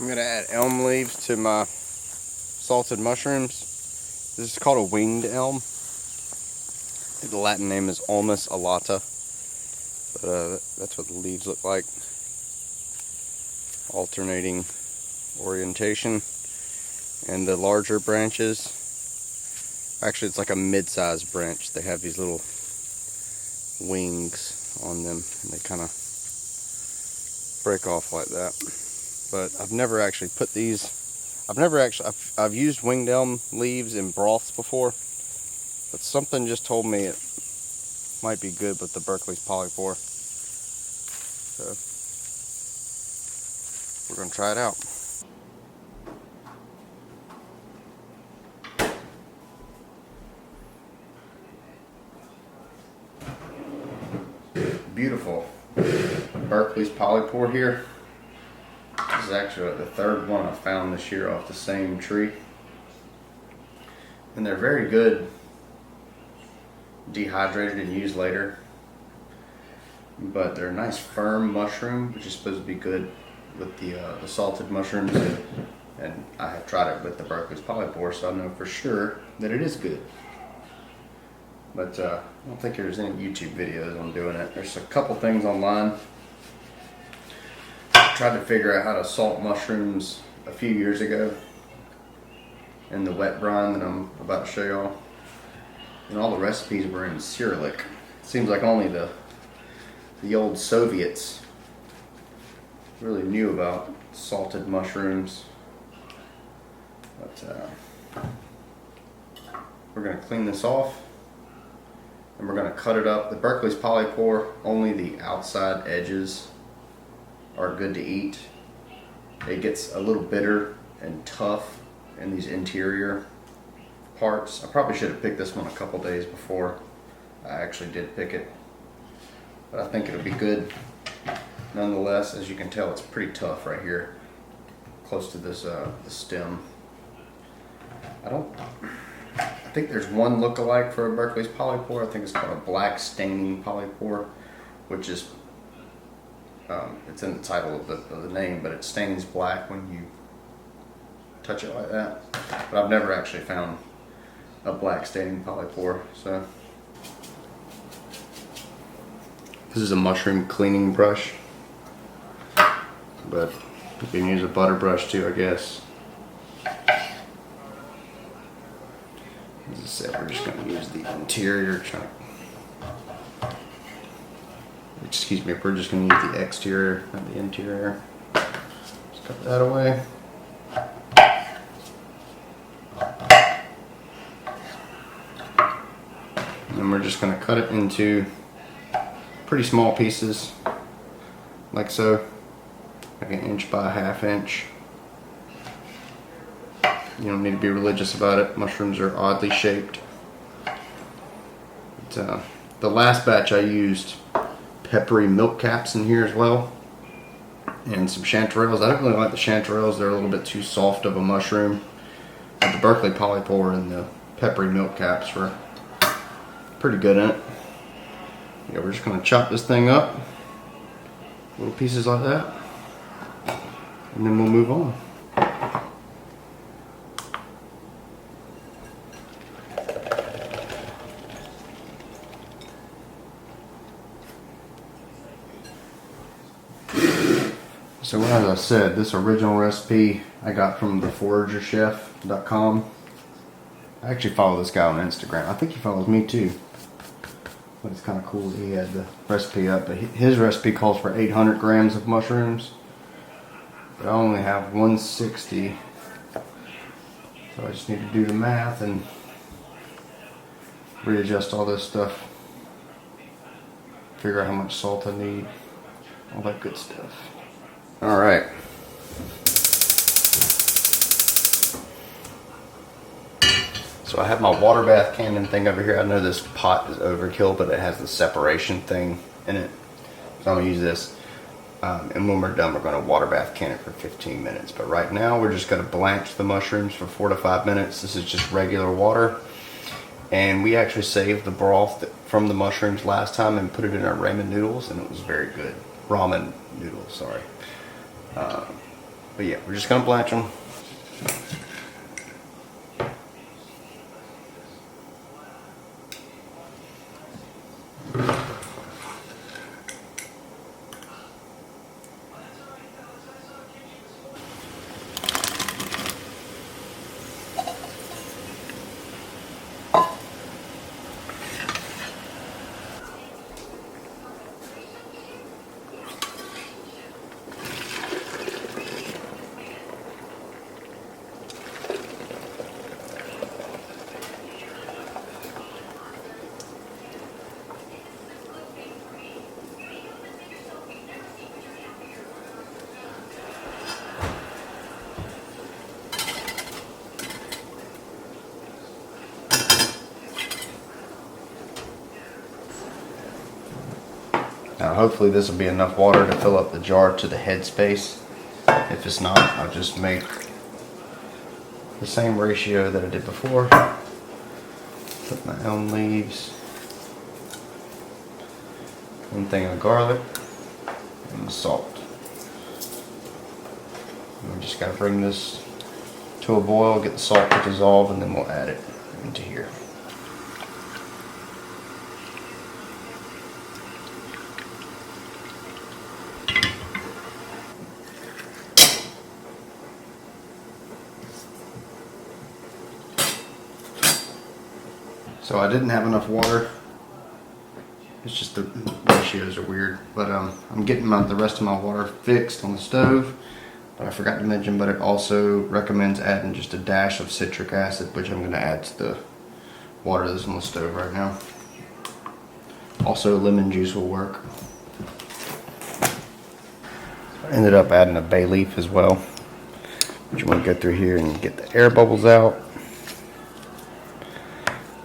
I'm gonna add elm leaves to my salted mushrooms. This is called a winged elm. I think the Latin name is Ulmus alata. But that's what the leaves look like. Alternating orientation. And the larger branches, actually it's like a mid-sized branch. They have these little wings on them and they kind of break off like that. But I've never actually put these, I've used winged elm leaves in broths before, but something just told me it might be good with the Berkeley's Polypore. So we're gonna try it out. Beautiful Berkeley's Polypore here. This is actually the third one I found this year off the same tree. And they're very good dehydrated and used later. But they're a nice firm mushroom, which is supposed to be good with the salted mushrooms. And I have tried it with the Berkeley's Polypore, so I know for sure that it is good. But I don't think there's any YouTube videos on doing it. There's a couple things online. I tried to figure out how to salt mushrooms a few years ago in the wet brine that I'm about to show y'all. And all the recipes were in Cyrillic. It seems like only the old Soviets really knew about salted mushrooms. But we're going to clean this off. And we're going to cut it up. The Berkeley's Polypore, only the outside edges are good to eat. It gets a little bitter and tough in these interior parts. I probably should have picked this one a couple days before I actually did pick it. But I think it'll be good nonetheless. As you can tell, it's pretty tough right here, close to this the stem. I think there's one look-alike for a Berkeley's Polypore. I think it's called a black staining polypore, which is, it's in the title of the name, but it stains black when you touch it like that. But I've never actually found a black staining polypore. So this is a mushroom cleaning brush, but you can use a butter brush too, I guess. As I said, we're just going to use the interior. Excuse me, we're just going to use the exterior, not the interior. Just cut that away. And then we're just going to cut it into pretty small pieces, like so, like an inch by a half inch. You don't need to be religious about it. Mushrooms are oddly shaped. But, the last batch I used peppery milk caps in here as well, and some chanterelles. I don't really like the chanterelles. They're a little bit too soft of a mushroom. But the Berkeley Polypore and the peppery milk caps were pretty good in it. Yeah, we're just going to chop this thing up, little pieces like that, and then we'll move on. So as I said, this original recipe I got from theforagerchef.com. I actually follow this guy on Instagram. I think he follows me too. But it's kind of cool that he had the recipe up. But his recipe calls for 800 grams of mushrooms. But I only have 160. So I just need to do the math and readjust all this stuff. Figure out how much salt I need. All that good stuff. Alright. So I have my water bath cannon thing over here. I know this pot is overkill, but it has the separation thing in it. So I'm going to use this. And when we're done, we're going to water bath can it for 15 minutes. But right now, we're just going to blanch the mushrooms for 4 to 5 minutes. This is just regular water. And we actually saved the broth from the mushrooms last time and put it in our ramen noodles, and it was very good. Ramen noodles, sorry. But yeah, we're just gonna blanch them. Now hopefully this will be enough water to fill up the jar to the head space. If it's not, I'll just make the same ratio that I did before. Put my elm leaves, 1 thing of garlic, and the salt. And we just got to bring this to a boil, get the salt to dissolve, and then we'll add it into here. So I didn't have enough water. It's just the ratios are weird. But I'm getting the rest of my water fixed on the stove. But I forgot to mention, but it also recommends adding just a dash of citric acid, which I'm going to add to the water that's on the stove right now. Also, lemon juice will work. I ended up adding a bay leaf as well. But you want to go through here and get the air bubbles out.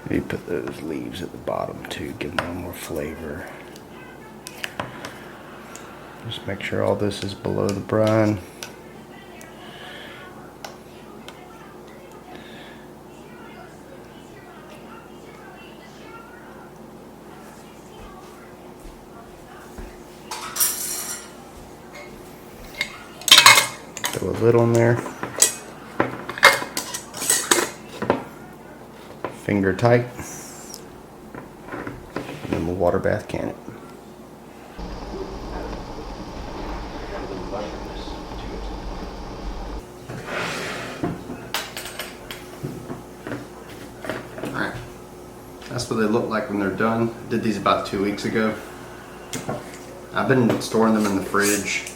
You put those leaves at the bottom too, give them a little more flavor. Just make sure all this is below the brine. Throw a lid on there. Finger tight, and then we'll water bath can it. Alright, that's what they look like when they're done. I did these about 2 weeks ago. I've been storing them in the fridge.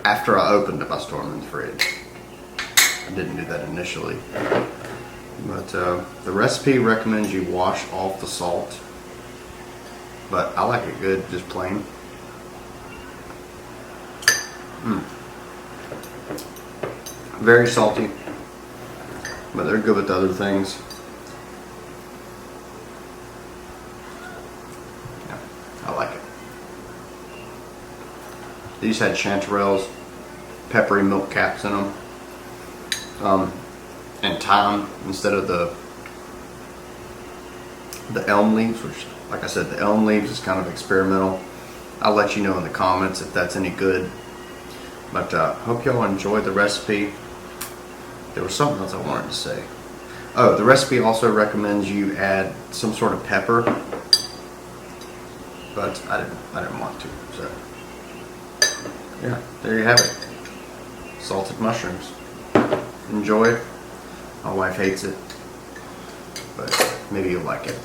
After I opened them, I stored them in the fridge. I didn't do that initially. But the recipe recommends you wash off the salt, but I like it good, just plain. Very salty, but they're good with other things. Yeah, I like it. These had chanterelles, peppery milk caps in them. And thyme instead of the elm leaves, which, like I said, the elm leaves is kind of experimental. I'll let you know in the comments if that's any good. But hope y'all enjoyed the recipe. There was something else I wanted to say. Oh, the recipe also recommends you add some sort of pepper, but I didn't want to. So yeah, there you have it. Salted mushrooms. Enjoy. My wife hates it, but maybe you'll like it.